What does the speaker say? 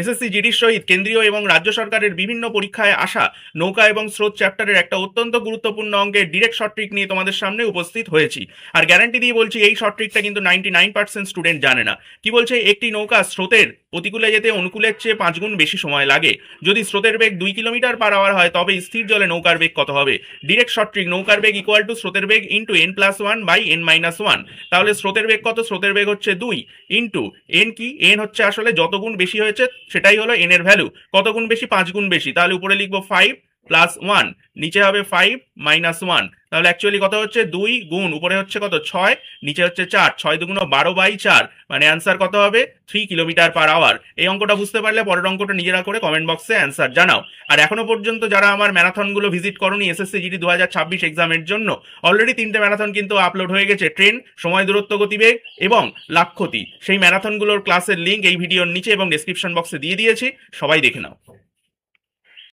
SSC জিডির সহিত কেন্দ্রীয় এবং রাজ্য সরকারের বিভিন্ন পরীক্ষায় আসা নৌকা এবং স্রোত চ্যাপ্টারের একটা অত্যন্ত গুরুত্বপূর্ণ অঙ্কের ডিরেক্ট শর্ট ট্রিক নিয়ে তোমাদের সামনে উপস্থিত হয়েছি। আর গ্যারান্টি দিয়ে বলছি এই শর্ট ট্রিকটা কিন্তু 99% স্টুডেন্ট জানে না। কি বলছে, একটি নৌকা স্রোতের প্রতিকূলে যেতে অনুকূলের চেয়ে 5 গুণ বেশি সময় লাগে। যদি স্রোতের বেগ 2 কিলোমিটার/আওয়ার হয় তবে স্থির জলে নৌকার বেগ কত হবে? ডিরেক্ট শর্ট ট্রিক, নৌকার বেগ ইকুয়াল টু স্রোতের বেগ ইন্টু n+1/n-1। তাহলে স্রোতের বেগ কত? স্রোতের বেগ হচ্ছে 2 ইন্টু এন। কি এন হচ্ছে আসলে যত গুণ বেশি হয়েছে সেটাই হলো এন এর ভ্যালু। কত গুণ বেশি? 5 গুণ বেশি। তাহলে উপরে লিখবো 5+1, নিচে হবে 5-1। তাহলে অ্যাকচুয়ালি কত হচ্ছে? 2 গুণ উপরে হচ্ছে কত? 6, নিচে হচ্ছে 4। 6×2 = 12/4, মানে অ্যান্সার কত হবে? 3 কিলোমিটার/আওয়ার। এই অঙ্কটা বুঝতে পারলে পরের অঙ্কটা নিজেরা করে কমেন্ট বক্সে অ্যান্সার জানাও। আর এখনো পর্যন্ত যারা আমার ম্যারাথনগুলো ভিজিট করনি এসএসসি জিডি 2026 এক্সামের জন্য, অলরেডি 3টে ম্যারাথন কিন্তু আপলোড হয়ে গেছে। ট্রেন, সময় দূরত্ব গতিবেগ এবং লাক্ষতি। সেই ম্যারাথনগুলোর ক্লাসের লিঙ্ক এই ভিডিওর নিচে এবং ডেসক্রিপশন বক্সে দিয়ে দিয়েছি, সবাই দেখে নাও।